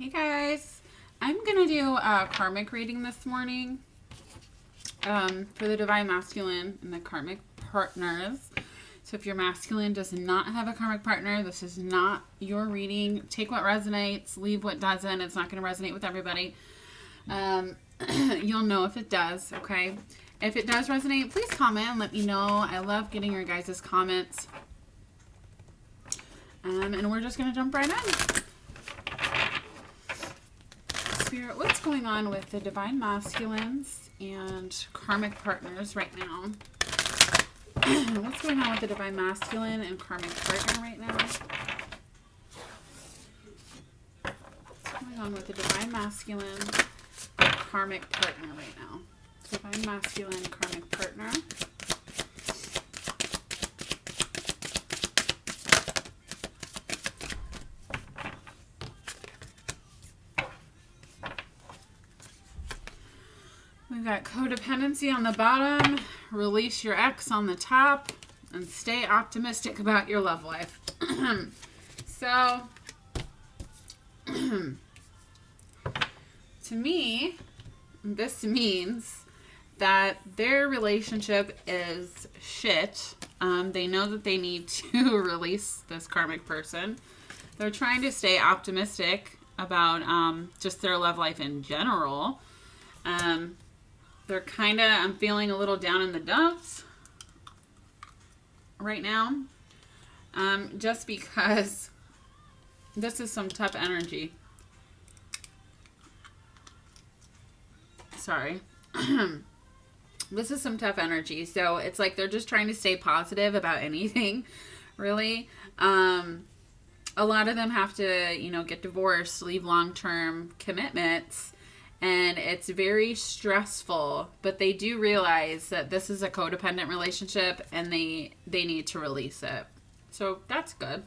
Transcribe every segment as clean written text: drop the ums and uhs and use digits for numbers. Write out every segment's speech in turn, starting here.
Hey guys, I'm going to do a karmic reading this morning for the Divine Masculine and the karmic partners. So if your masculine does not have a karmic partner, this is not your reading. Take what resonates, leave what doesn't. It's not going to resonate with everybody. You'll know if it does, okay? If it does resonate, please comment and let me know. I love getting your guys' comments. And we're just going to jump right in. Spirit, what's going on with the Divine Masculines and karmic partners right now? What's going on with the Divine Masculine and karmic partner right now? What's going on with the Divine Masculine and karmic partner right now? Divine Masculine, karmic partner. We've got codependency on the bottom, release your ex on the top, and stay optimistic about your love life. So, to me, this means that their relationship is shit. They know that they need to release this karmic person. They're trying to stay optimistic about just their love life in general. They're kind of, I'm feeling a little down in the dumps right now. Just because this is some tough energy. Sorry. This is some tough energy. So it's like they're just trying to stay positive about anything, really. A lot of them have to, get divorced, leave long-term commitments. And it's very stressful, but they do realize that this is a codependent relationship and they need to release it. So that's good.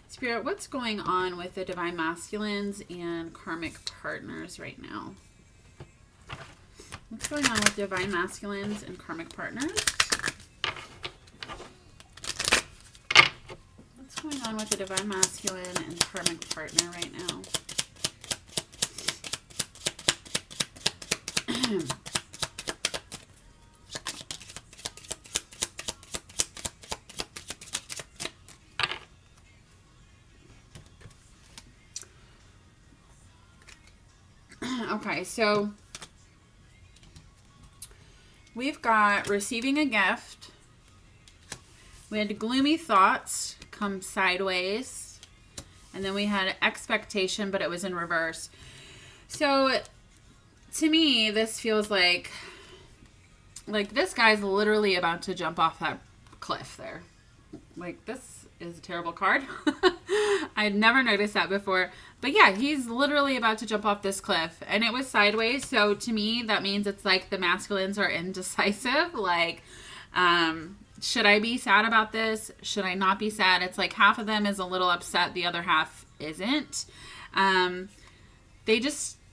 Spirit, what's going on with the Divine Masculines and karmic partners right now? What's going on with Divine Masculines and karmic partners? What's going on with the Divine Masculine and karmic partner right now? Okay, so we've got receiving a gift. We had gloomy thoughts come sideways. And then we had expectation, but it was in reverse. So to me, this feels like this guy's literally about to jump off that cliff there. Like, this is a terrible card. I'd never noticed that before. But yeah, he's literally about to jump off this cliff. And it was sideways. So to me, that means it's like the masculines are indecisive. Like, should I be sad about this? Should I not be sad? It's like half of them is a little upset. The other half isn't.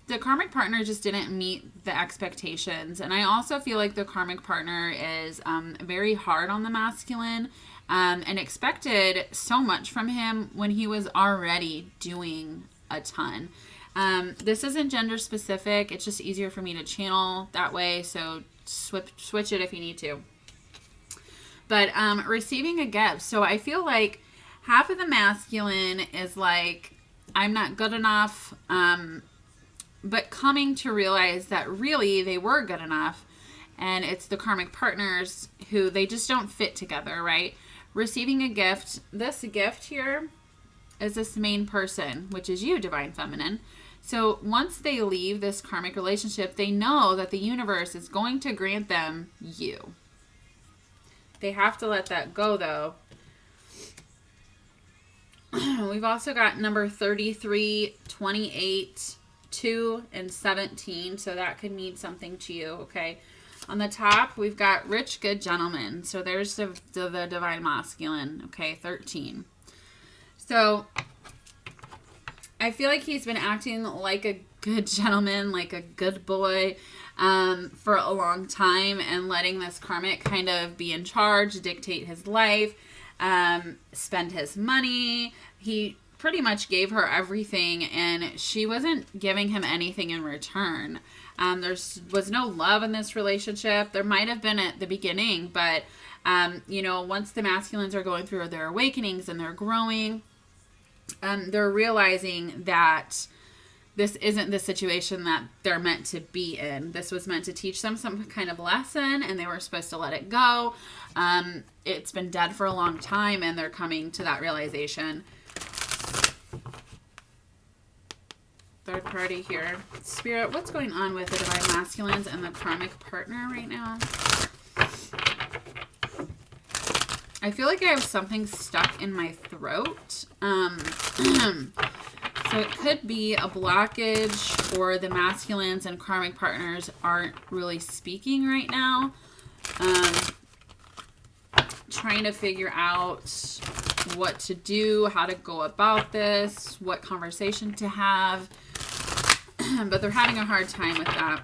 The karmic partner just didn't meet the expectations. And I also feel like the karmic partner is very hard on the masculine and expected so much from him when he was already doing a ton. This isn't gender specific. It's just easier for me to channel that way. So switch it if you need to. But receiving a gift. So I feel like half of the masculine is like, I'm not good enough. But coming to realize that really they were good enough. And it's the karmic partners who they just don't fit together, right? Receiving a gift. This gift here is this main person, which is you, Divine Feminine. So once they leave this karmic relationship, they know that the universe is going to grant them you. They have to let that go, though. We've also got number 33, 28, 2, and 17. So that could mean something to you, okay? On the top, we've got rich, good gentleman. So there's the Divine Masculine, okay, 13. So I feel like he's been acting like a good gentleman, like a good boy for a long time and letting this karmic kind of be in charge, dictate his life, spend his money. He pretty much gave her everything, and she wasn't giving him anything in return. There was no love in this relationship. There might have been at the beginning, but, once the masculines are going through their awakenings and they're growing, they're realizing that this isn't the situation that they're meant to be in. This was meant to teach them some kind of lesson, and they were supposed to let it go. It's been dead for a long time, and they're coming to that realization. Third party here. Spirit, what's going on with the divine masculines and the karmic partner right now? I feel like I have something stuck in my throat. So it could be a blockage, or the masculines and karmic partners aren't really speaking right now. Trying to figure out what to do, how to go about this, what conversation to have. But they're having a hard time with that.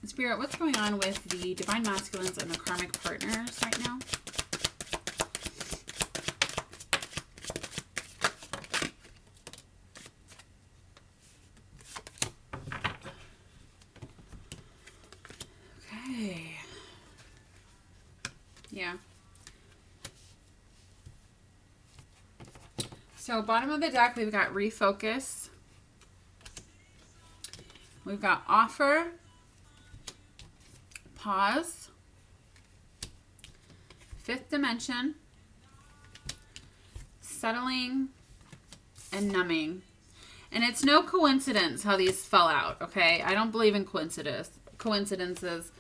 Spirit, what's going on with the divine masculines and the karmic partners right now? Okay. Yeah. So bottom of the deck, we've got refocus. We've got offer, pause, fifth dimension, settling, and numbing. And it's no coincidence how these fell out, okay? I don't believe in coincidences.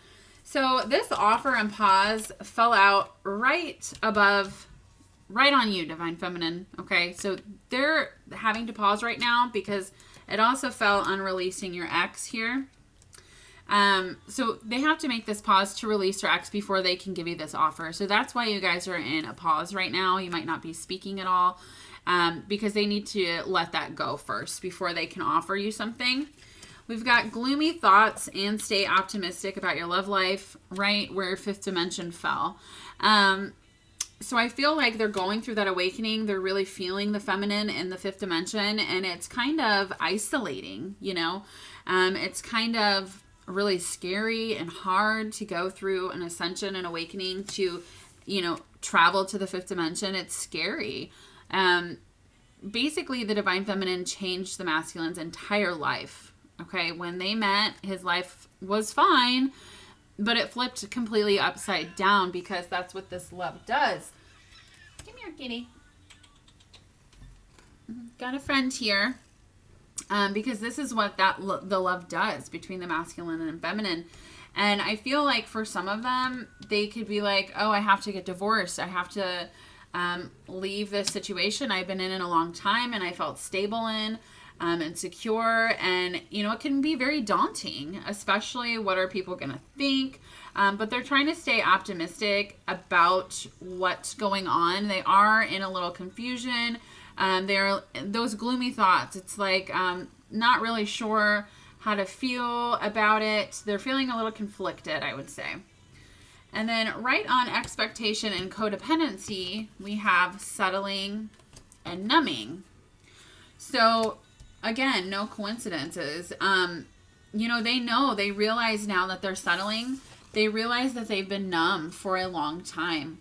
So this offer and pause fell out right on you, divine feminine, okay? So they're having to pause right now because it also fell on releasing your ex here. So they have to make this pause to release your ex before they can give you this offer. So that's why you guys are in a pause right now. You might not be speaking at all, because they need to let that go first before they can offer you something. We've got gloomy thoughts and stay optimistic about your love life, right where fifth dimension fell. So I feel like they're going through that awakening. They're really feeling the feminine in the fifth dimension, and it's kind of isolating, It's kind of really scary and hard to go through an ascension and awakening to, travel to the fifth dimension. It's scary. Basically, the divine feminine changed the masculine's entire life. Okay, when they met, his life was fine, but it flipped completely upside down because that's what this love does. Come here, kitty. Got a friend here. Because this is what the love does between the masculine and feminine. And I feel like for some of them, they could be like, oh, I have to get divorced. I have to leave this situation I've been in a long time and I felt stable in. And secure, and it can be very daunting, especially what are people going to think, but they're trying to stay optimistic about what's going on. They are in a little confusion. They're those gloomy thoughts. It's like not really sure how to feel about it. They're feeling a little conflicted, I would say. And then right on expectation and codependency, we have settling and numbing. So again, no coincidences. They realize now that they're settling. They realize that they've been numb for a long time.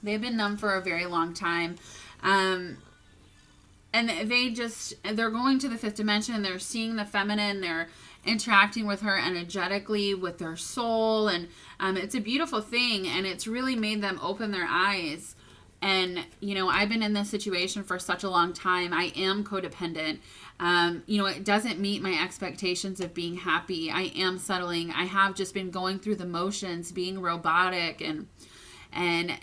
They've been numb for a very long time. And they're going to the fifth dimension. They're seeing the feminine. They're interacting with her energetically with their soul. And it's a beautiful thing. And it's really made them open their eyes. And, I've been in this situation for such a long time. I am codependent. It doesn't meet my expectations of being happy. I am settling. I have just been going through the motions, being robotic and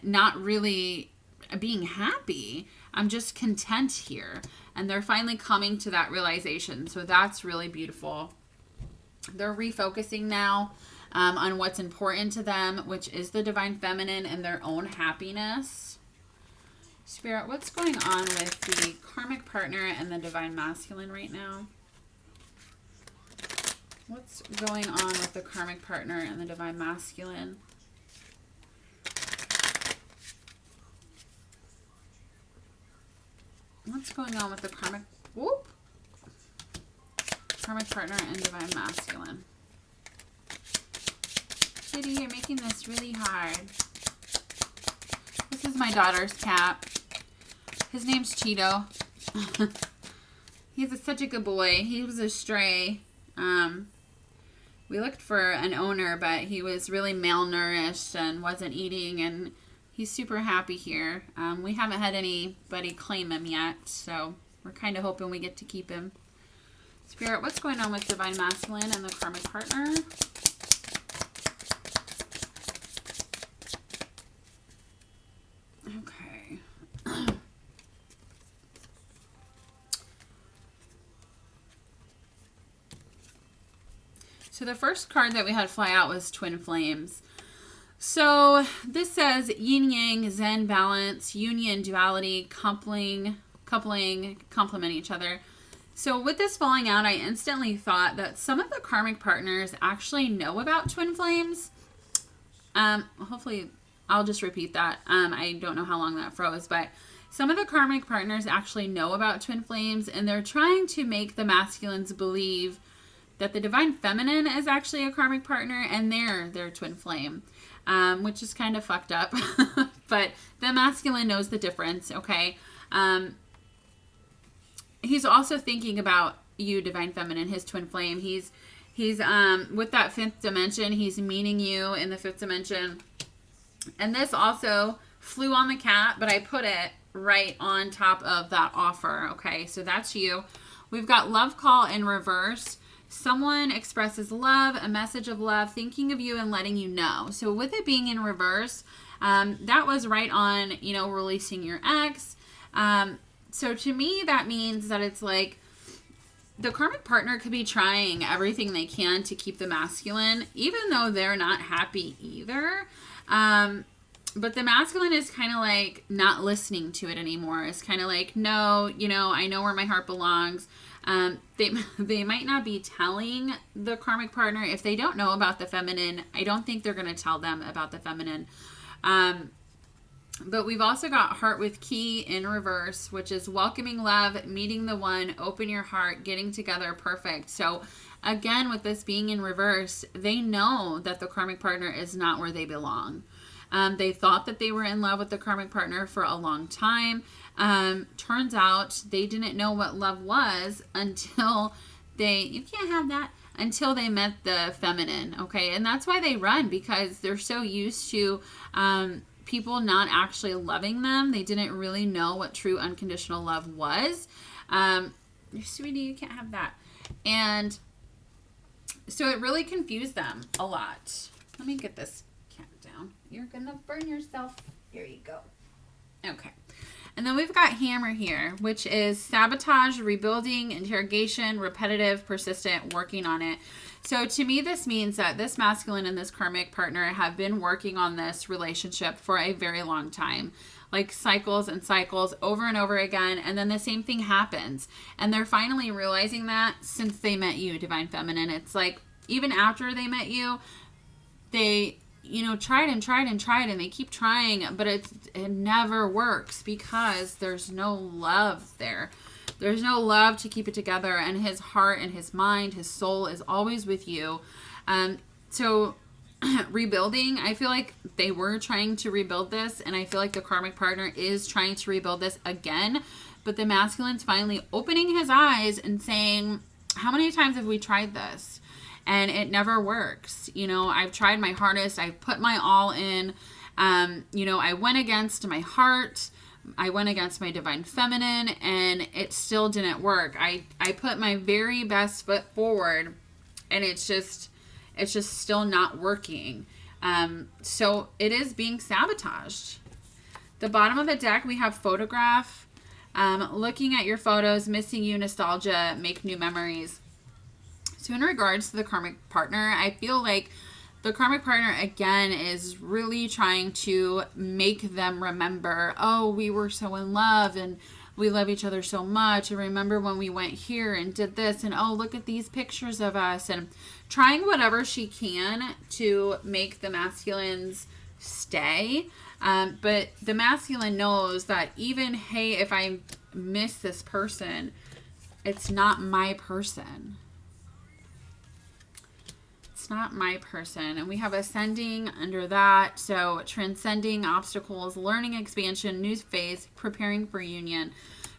not really being happy. I'm just content here. And they're finally coming to that realization. So that's really beautiful. They're refocusing now on what's important to them, which is the divine feminine and their own happiness. Spirit, what's going on with the karmic partner and the divine masculine right now? What's going on with the karmic partner and the divine masculine? What's going on with the karmic partner and divine masculine? Kitty, you're making this really hard. This is my daughter's cat. His name's Cheeto. He's such a good boy. He was a stray. We looked for an owner, but he was really malnourished and wasn't eating, and he's super happy here. We haven't had anybody claim him yet, so we're kind of hoping we get to keep him. Spirit, what's going on with divine masculine and the karmic partner? Okay. So the first card that we had fly out was Twin Flames. So this says yin yang, zen, balance, union, duality, coupling, complement each other. So with this falling out, I instantly thought that some of the karmic partners actually know about Twin Flames. Hopefully, I'll just repeat that. I don't know how long that froze, but some of the karmic partners actually know about Twin Flames, and they're trying to make the masculines believe that the divine feminine is actually a karmic partner and they're their twin flame, which is kind of fucked up. But the masculine knows the difference, okay? He's also thinking about you, divine feminine, his twin flame. He's with that fifth dimension, he's meeting you in the fifth dimension. And this also flew on the cat, but I put it right on top of that offer, okay? So that's you. We've got love call in reverse. Someone expresses love, a message of love, thinking of you and letting you know. So with it being in reverse, that was right on, releasing your ex. So to me, that means that it's like the karmic partner could be trying everything they can to keep the masculine, even though they're not happy either. But the masculine is kind of like not listening to it anymore. It's kind of like, no, I know where my heart belongs. They might not be telling the karmic partner if they don't know about the feminine. I don't think they're going to tell them about the feminine. But we've also got heart with key in reverse, which is welcoming love, meeting the one, open your heart, getting together, perfect. So again, with this being in reverse, they know that the karmic partner is not where they belong. They thought that they were in love with the karmic partner for a long time. Turns out they didn't know what love was until you can't have that, until they met the feminine, okay? And that's why they run, because they're so used to people not actually loving them. They didn't really know what true unconditional love was. Sweetie, you can't have that. And so it really confused them a lot. Let me get this cat down. You're gonna burn yourself. Here you go. Okay. And then we've got hammer here, which is sabotage, rebuilding, interrogation, repetitive, persistent, working on it. So to me, this means that this masculine and this karmic partner have been working on this relationship for a very long time, like cycles and cycles over and over again. And then the same thing happens. And they're finally realizing that since they met you, divine feminine. It's like, even after they met you, they tried and they keep trying, but it never works because there's no love there. There's no love to keep it together, and his heart and his mind, his soul is always with you. So rebuilding, I feel like they were trying to rebuild this, and I feel like the karmic partner is trying to rebuild this again, but the masculine's finally opening his eyes and saying, how many times have we tried this? And it never works. I've tried my hardest. I've put my all in. I went against my heart. I went against my divine feminine, and it still didn't work. I put my very best foot forward, and it's just still not working. So it is being sabotaged. The bottom of the deck, we have photograph. Looking at your photos, missing you, nostalgia, make new memories. So in regards to the karmic partner, I feel like the karmic partner, again, is really trying to make them remember, oh, we were so in love and we love each other so much. And remember when we went here and did this, and oh, look at these pictures of us, and trying whatever she can to make the masculines stay. But the masculine knows that even, hey, if I miss this person. It's not my person. It's not my person. And we have ascending under that. So transcending obstacles, learning expansion, new phase, preparing for union.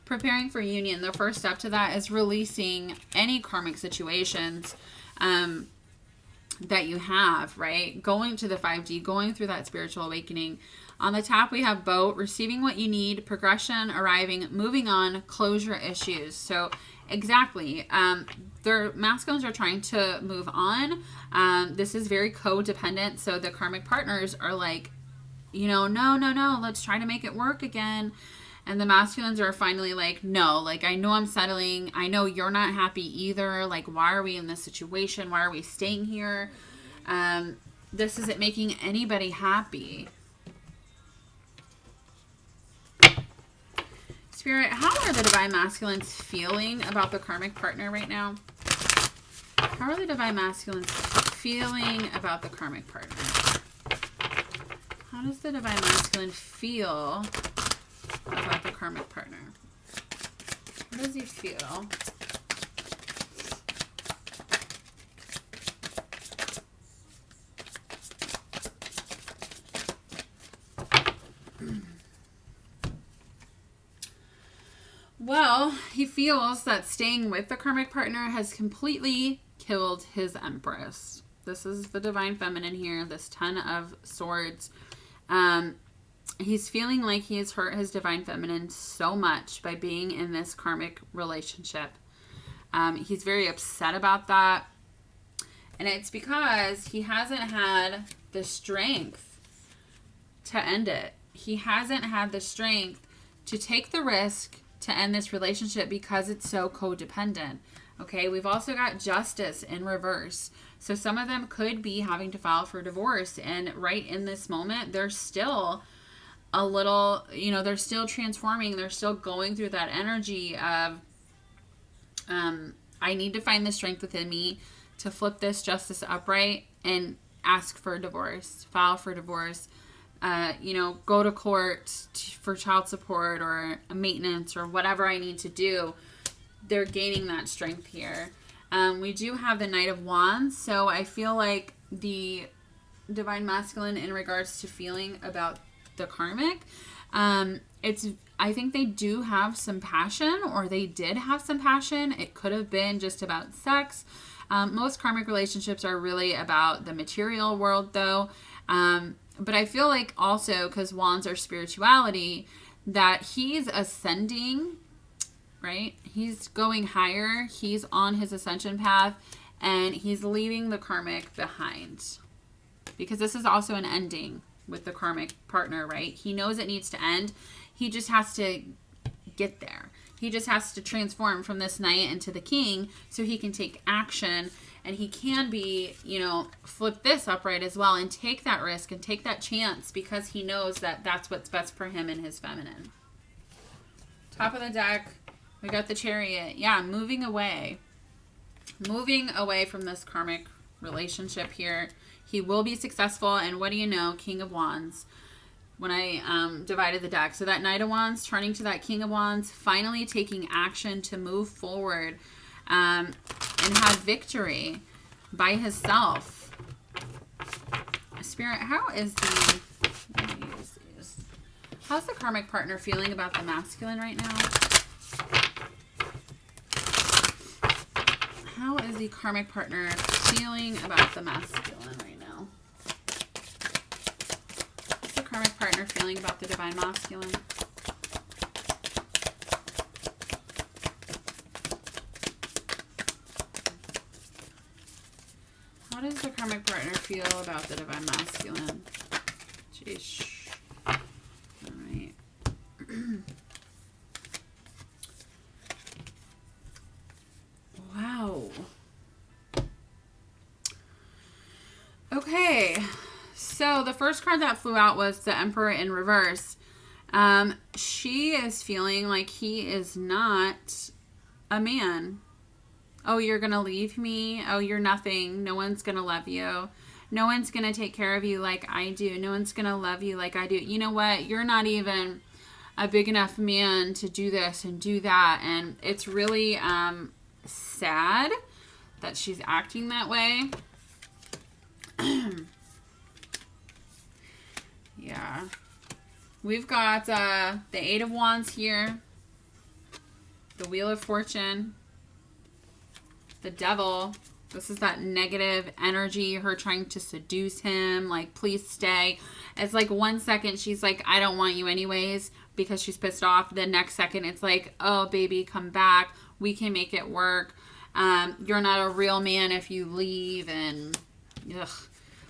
Preparing for union. The first step to that is releasing any karmic situations that you have, right? Going to the 5D, going through that spiritual awakening. On the top, we have boat, receiving what you need, progression, arriving, moving on, closure issues. So exactly, their masculines are trying to move on. This is very codependent. So the karmic partners are like, no, let's try to make it work again. And the masculines are finally like, no, like, I know I'm settling. I know you're not happy either. Like, why are we in this situation? Why are we staying here? This isn't making anybody happy. Spirit, how are the divine masculines feeling about the karmic partner right now? How are the divine masculines feeling about the karmic partner? How does the divine masculine feel about the karmic partner? What does he feel? Well, he feels that staying with the karmic partner has completely killed his empress. This is the divine feminine here, this 10 of swords. He's feeling like he has hurt his divine feminine so much by being in this karmic relationship. He's very upset about that. And it's because he hasn't had the strength to end it. He hasn't had the strength to take the risk to end this relationship because it's so codependent. Okay, we've also got justice in reverse. So some of them could be having to file for divorce. And right in this moment, they're still a little, they're still transforming. They're still going through that energy of, I need to find the strength within me to flip this justice upright and ask for a divorce, file for divorce, go to court for child support or maintenance or whatever I need to do. They're gaining that strength here. We do have the Knight of Wands. So I feel like the divine masculine in regards to feeling about the karmic, I think they do have some passion, or they did have some passion. It could have been just about sex. Most karmic relationships are really about the material world though. But I feel like also, because wands are spirituality, that he's ascending, right? He's going higher. He's on his ascension path, and he's leaving the karmic behind. Because this is also an ending with the karmic partner, right? He knows it needs to end. He just has to get there. He just has to transform from this knight into the king so he can take action. And he can be, flip this upright as well and take that risk and take that chance because he knows that that's what's best for him and his feminine. Top of the deck, we got the Chariot. Yeah, moving away. Moving away from this karmic relationship here. He will be successful. And what do you know? King of Wands. When I divided the deck. So that Knight of Wands turning to that King of Wands, finally taking action to move forward. And have victory by himself. Spirit, how's the karmic partner feeling about the masculine right now? How is the karmic partner feeling about the masculine right now? What's the karmic partner feeling about the divine masculine? How does the karmic partner feel about the divine masculine? Jeez. All right. Wow. Okay. So the first card that flew out was the Emperor in reverse. She is feeling like he is not a man. Oh, you're going to leave me? Oh, you're nothing. No one's going to love you. No one's going to take care of you like I do. No one's going to love you like I do. You know what? You're not even a big enough man to do this and do that. And it's really sad that she's acting that way. Yeah. We've got the Eight of Wands here. The Wheel of Fortune. The Devil. This is that negative energy, her trying to seduce him, like, please stay. It's like 1 second she's like, I don't want you anyways, because she's pissed off. The next second it's like, oh, baby, come back. We can make it work. You're not a real man if you leave. And ugh.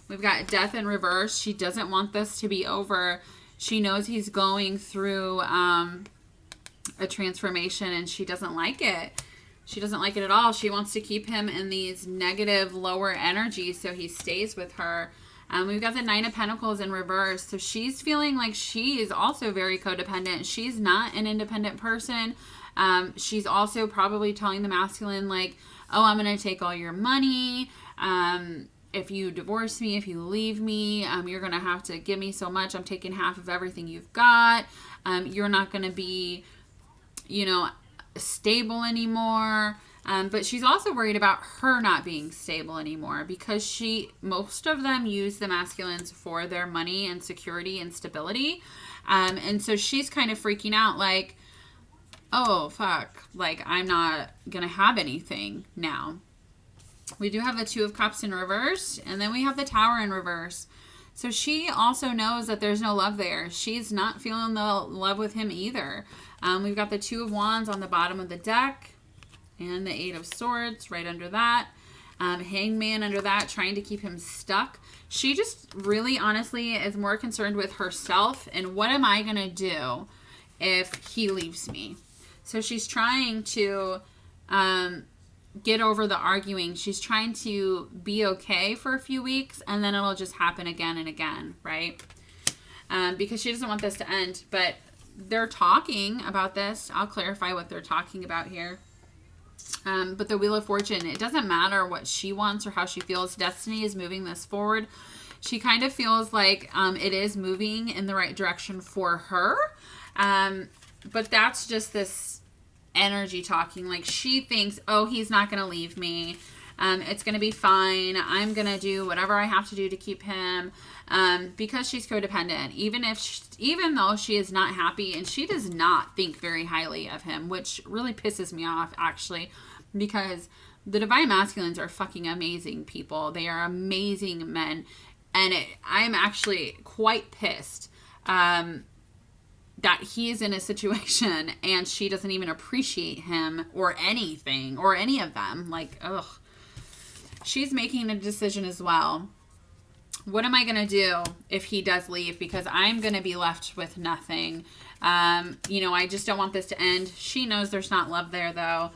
We've got Death in reverse. She doesn't want this to be over. She knows he's going through a transformation, and she doesn't like it. She doesn't like it at all. She wants to keep him in these negative, lower energies so he stays with her. We've got the Nine of Pentacles in reverse. So she's feeling like she is also very codependent. She's not an independent person. She's also probably telling the masculine, like, oh, I'm going to take all your money. If you divorce me, if you leave me, you're going to have to give me so much. I'm taking half of everything you've got. You're not going to be, you know, stable anymore. But she's also worried about her not being stable anymore, because most of them use the masculines for their money and security and stability. And so she's kind of freaking out, like, oh, fuck, like, I'm not going to have anything now. We do have the Two of Cups in reverse, and then we have the Tower in reverse. So she also knows that there's no love there. She's not feeling the love with him either. We've got the Two of Wands on the bottom of the deck, and the Eight of Swords right under that. Hangman under that, trying to keep him stuck. She just really, honestly, is more concerned with herself and what am I going to do if he leaves me? So she's trying to get over the arguing. She's trying to be okay for a few weeks, and then it'll just happen again and again, right? Because she doesn't want this to end. But they're talking about this. I'll clarify what they're talking about here. But the Wheel of Fortune, it doesn't matter what she wants or how she feels. Destiny is moving this forward. She kind of feels like it is moving in the right direction for her. But that's just this energy talking. Like, she thinks, oh, he's not going to leave me. It's going to be fine. I'm going to do whatever I have to do to keep him. Because she's codependent. Even though she is not happy, and she does not think very highly of him, which really pisses me off, actually, because the Divine Masculines are fucking amazing people. They are amazing men. And I'm actually quite pissed that he's in a situation and she doesn't even appreciate him or anything or any of them. Like, ugh. She's making a decision as well. What am I going to do if he does leave? Because I'm going to be left with nothing. I just don't want this to end. She knows there's not love there, though.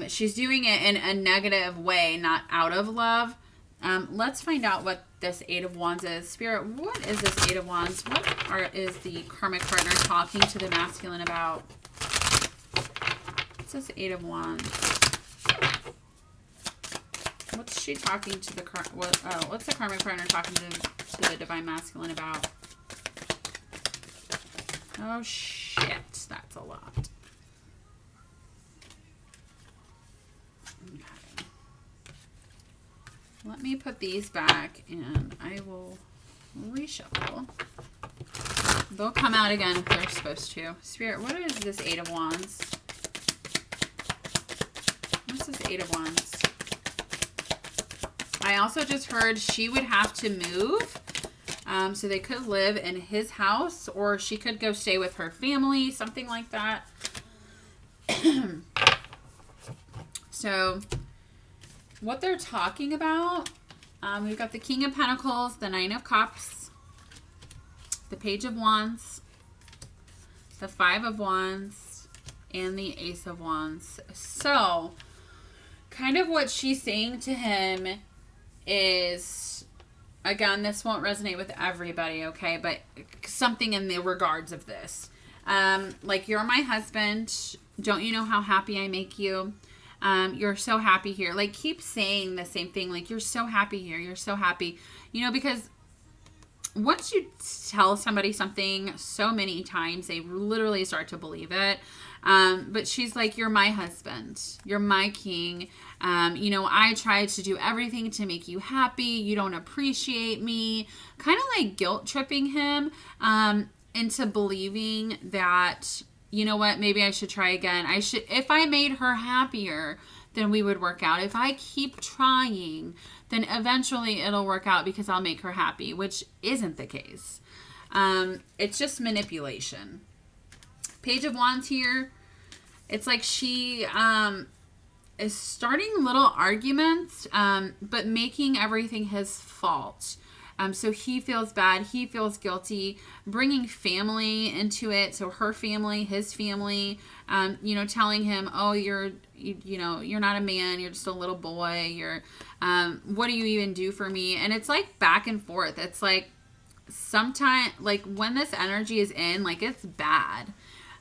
She's doing it in a negative way, not out of love. Let's find out what this Eight of Wands is. Spirit, what is this Eight of Wands? What is the karmic partner talking to the masculine about? What's this Eight of Wands? What's she talking to the what's the karmic partner talking to the Divine Masculine about? Oh shit, that's a lot. Okay. Let me put these back and I will reshuffle. They'll come out again if they're supposed to. Spirit, what is this Eight of Wands? What's this Eight of Wands? I also just heard she would have to move. So they could live in his house, or she could go stay with her family, something like that. So what they're talking about, we've got the King of Pentacles, the Nine of Cups, the Page of Wands, the Five of Wands, and the Ace of Wands. So kind of what she's saying to him is, again, this won't resonate with everybody, okay, but something in the regards of this. Like, you're my husband. Don't you know how happy I make you? You're so happy here. Like, keep saying the same thing. Like, you're so happy here. You're so happy. Because once you tell somebody something so many times, they literally start to believe it. But she's like, you're my husband. You're my king. You know, I tried to do everything to make you happy. You don't appreciate me. Kind of like guilt tripping him into believing that, you know what, maybe I should try again. If I made her happier, then we would work out. If I keep trying, then eventually it'll work out because I'll make her happy, which isn't the case. It's just manipulation. Page of Wands here. It's like she is starting little arguments, but making everything his fault. So he feels bad. He feels guilty, bringing family into it. So her family, his family, you know, telling him, oh, you're not a man. You're just a little boy. What do you even do for me? And it's like back and forth. It's like sometimes, like when this energy is in, like it's bad.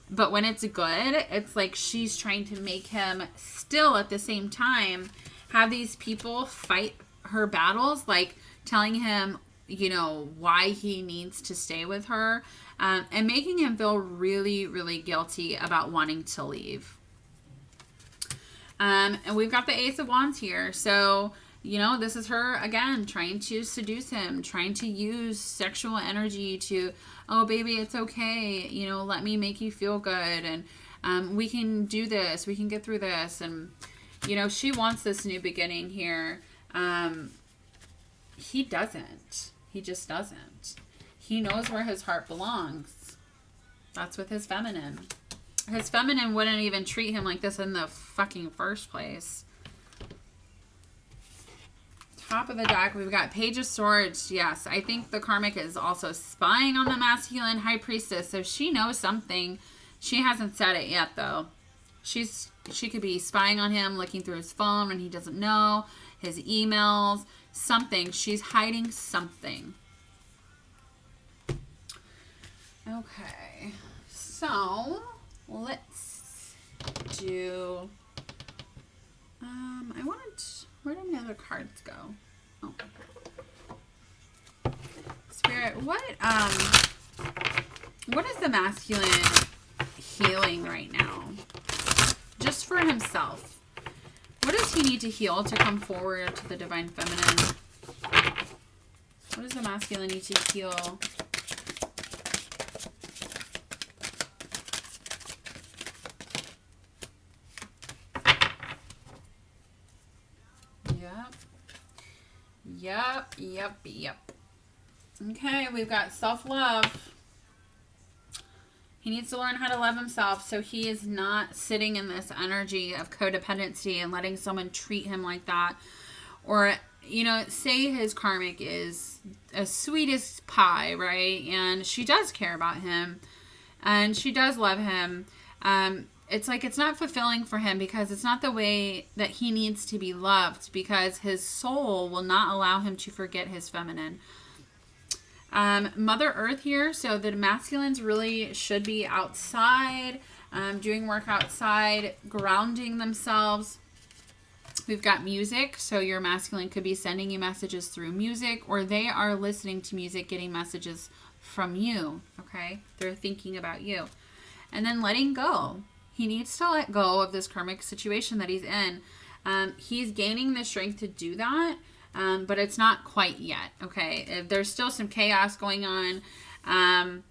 But when it's good, it's like she's trying to make him still at the same time have these people fight her battles, like telling him, you know, why he needs to stay with her, and making him feel really, really guilty about wanting to leave. And we've got the Ace of Wands here. So, you know, this is her, again, trying to seduce him, trying to use sexual energy to, oh, baby, it's okay. You know, let me make you feel good. And we can do this. We can get through this. And, you know, she wants this new beginning here. He doesn't. He just doesn't. He knows where his heart belongs. That's with his feminine. His feminine wouldn't even treat him like this in the fucking first place. Top of the deck, we've got Page of Swords. Yes, I think the karmic is also spying on the masculine High Priestess, so she knows something. She hasn't said it yet, though. She could be spying on him, looking through his phone when he doesn't know, his emails, something. She's hiding something. Okay, so let's do. I wanted. Where did my other cards go? Oh. Spirit, what is the masculine healing right now? Just for himself. What does he need to heal to come forward to the divine feminine? What does the masculine need to heal? Yep. Okay, we've got self-love. He needs to learn how to love himself so he is not sitting in this energy of codependency and letting someone treat him like that. Or, you know, say his karmic is as sweet as pie, right? And she does care about him and she does love him. It's like it's not fulfilling for him because it's not the way that he needs to be loved, because his soul will not allow him to forget his feminine. Mother Earth here, so the masculines really should be outside, doing work outside, grounding themselves. We've got music, so your masculine could be sending you messages through music, or they are listening to music, getting messages from you, okay? They're thinking about you. And then letting go. He needs to let go of this karmic situation that he's in. He's gaining the strength to do that, but it's not quite yet, okay? There's still some chaos going on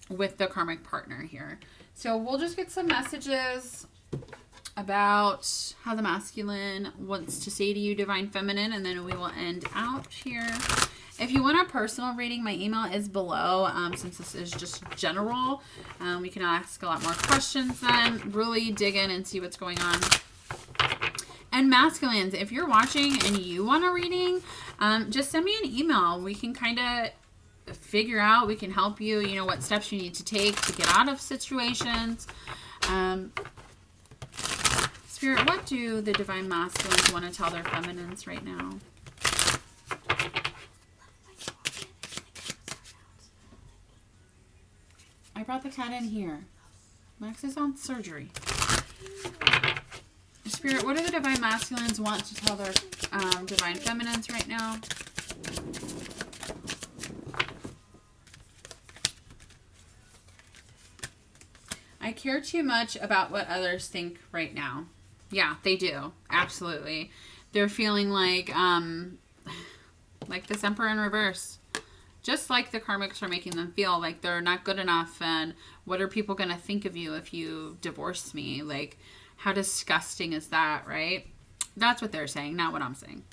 with the karmic partner here. So we'll just get some messages about how the masculine wants to say to you, divine feminine, and then we will end out here. If you want a personal reading, my email is below. Since this is just general, we can ask a lot more questions then, really dig in and see what's going on. And masculines, if you're watching and you want a reading, just send me an email. We can kind of figure out, we can help you, you know, what steps you need to take to get out of situations. Spirit, what do the divine masculines want to tell their feminines right now? I brought the cat in here. Max is on surgery. Spirit, what do the divine masculines want to tell their divine feminines right now? I care too much about what others think right now. Yeah, they do. Absolutely. They're feeling like this Emperor in reverse. Just like the karmics are making them feel like they're not good enough, and what are people going to think of you if you divorce me? Like, how disgusting is that, right? That's what they're saying, not what I'm saying.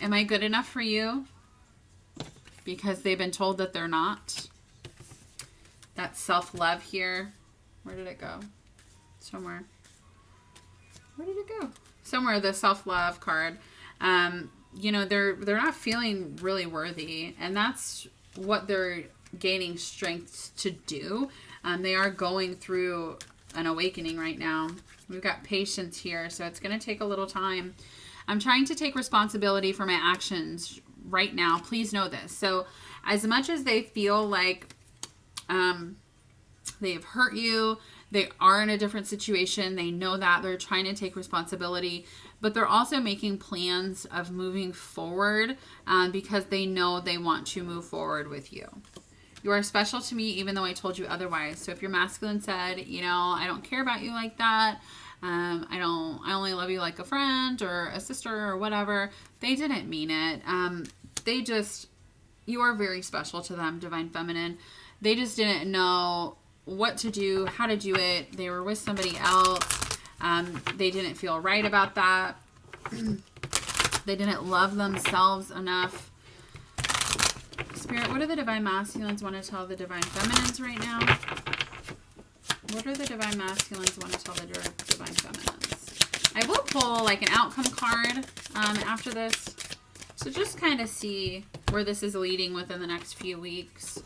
Am I good enough for you? Because they've been told that they're not. That self-love here. Where did it go? Somewhere. Where did it go? Somewhere, the self-love card. You know, they're not feeling really worthy, and that's what they're gaining strength to do. They are going through an awakening right now. We've got patience here, so it's going to take a little time. I'm trying to take responsibility for my actions right now. Please know this. So as much as they feel like they've hurt you, they are in a different situation, they know that, they're trying to take responsibility, but they're also making plans of moving forward because they know they want to move forward with you. You are special to me even though I told you otherwise. So if your masculine said, you know, I don't care about you like that, I only love you like a friend or a sister or whatever, they didn't mean it. You are very special to them, Divine Feminine. They just didn't know what to do, how to do it. They were with somebody else. They didn't feel right about that. They didn't love themselves enough. Spirit, what do the Divine Masculines want to tell the Divine Feminines right now? What do the Divine Masculines want to tell the Divine Feminines? I will pull like an outcome card after this. So just kind of see where this is leading within the next few weeks.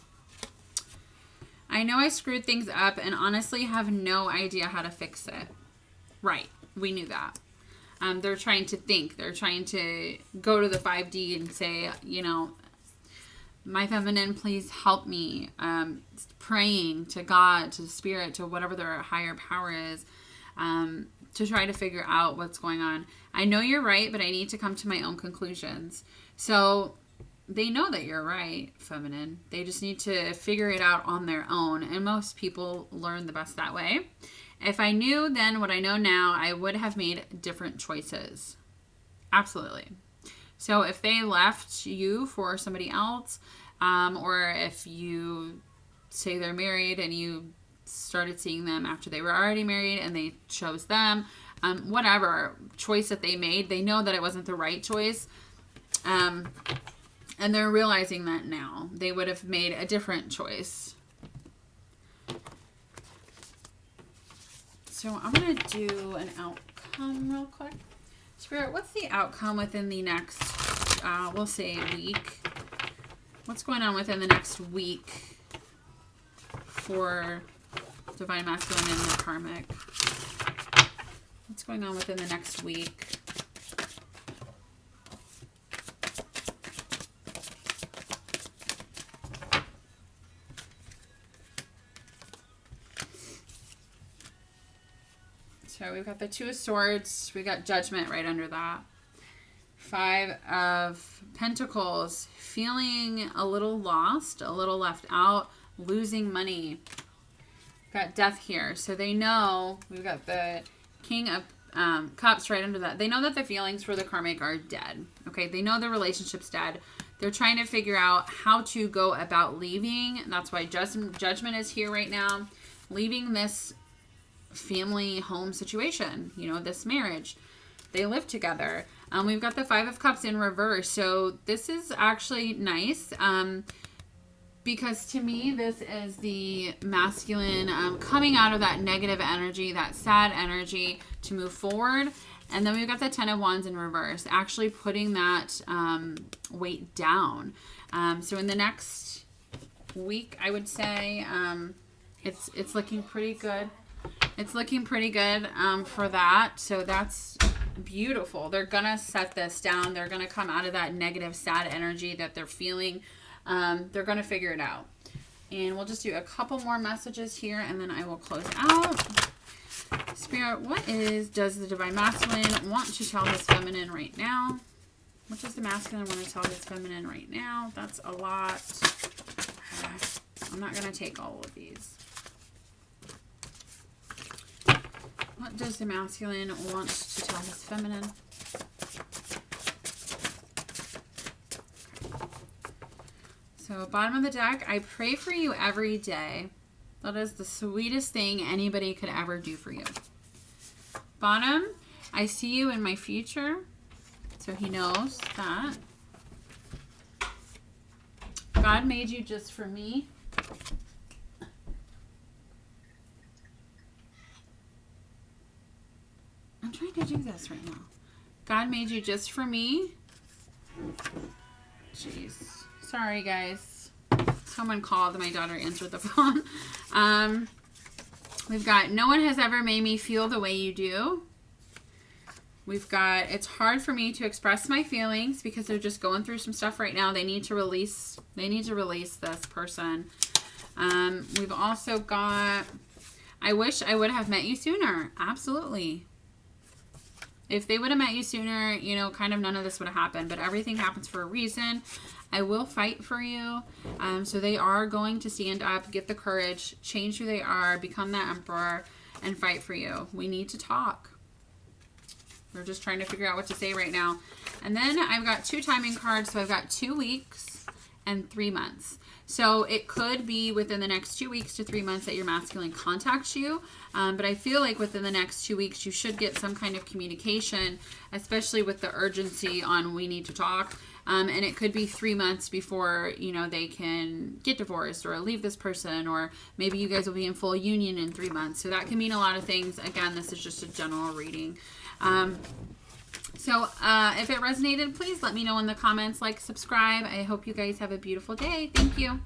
I know I screwed things up and honestly have no idea how to fix it. Right. We knew that. They're trying to think. They're trying to go to the 5D and say, you know, my feminine, please help me. Praying to God, to Spirit, to whatever their higher power is, to try to figure out what's going on. I know you're right, but I need to come to my own conclusions. So they know that you're right, feminine. They just need to figure it out on their own. And most people learn the best that way. If I knew then what I know now, I would have made different choices. Absolutely. So if they left you for somebody else, or if you say they're married and you started seeing them after they were already married and they chose them, whatever choice that they made, they know that it wasn't the right choice. And they're realizing that now. They would have made a different choice. So I'm going to do an outcome real quick. Spirit, what's the outcome within the next, we'll say week? What's going on within the next week for Divine Masculine and the Karmic? What's going on within the next week? So we've got the Two of Swords. We got Judgment right under that. 5 of Pentacles. Feeling a little lost, a little left out, losing money. We've got Death here. So they know, we've got the King of Cups right under that. They know that the feelings for the Karmic are dead. Okay, they know the relationship's dead. They're trying to figure out how to go about leaving. That's why Judgment is here right now. Leaving this family home situation, you know, this marriage. They live together. We've got the 5 of Cups in reverse. So this is actually nice because to me, this is the masculine coming out of that negative energy, that sad energy to move forward. And then we've got the 10 of Wands in reverse, actually putting that weight down. So in the next week, I would say it's looking pretty good. It's looking pretty good for that. So that's beautiful. They're going to set this down. They're going to come out of that negative, sad energy that they're feeling. They're going to figure it out. And we'll just do a couple more messages here, and then I will close out. Spirit, what does the Divine Masculine want to tell his feminine right now? What does the masculine want to tell his feminine right now? That's a lot. I'm not going to take all of these. What does the masculine want to tell his feminine? So bottom of the deck, I pray for you every day. That is the sweetest thing anybody could ever do for you. Bottom, I see you in my future. So he knows that. God made you just for me. I'm trying to do this right now. God made you just for me. Jeez. Sorry, guys. Someone called. My daughter answered the phone. We've got, no one has ever made me feel the way you do. We've got, it's hard for me to express my feelings because they're just going through some stuff right now. They need to release this person. We've also got, I wish I would have met you sooner. Absolutely. If they would have met you sooner, you know, kind of none of this would have happened, but everything happens for a reason. I will fight for you. So they are going to stand up, get the courage, change who they are, become that emperor, and fight for you. We need to talk. We're just trying to figure out what to say right now. And then I've got 2 timing cards. So I've got 2 weeks and 3 months. So it could be within the next 2 weeks to 3 months that your masculine contacts you. But I feel like within the next 2 weeks, you should get some kind of communication, especially with the urgency on we need to talk. And it could be 3 months before, you know, they can get divorced or leave this person, or maybe you guys will be in full union in 3 months. So that can mean a lot of things. Again, this is just a general reading. So if it resonated, please let me know in the comments, like, subscribe. I hope you guys have a beautiful day. Thank you.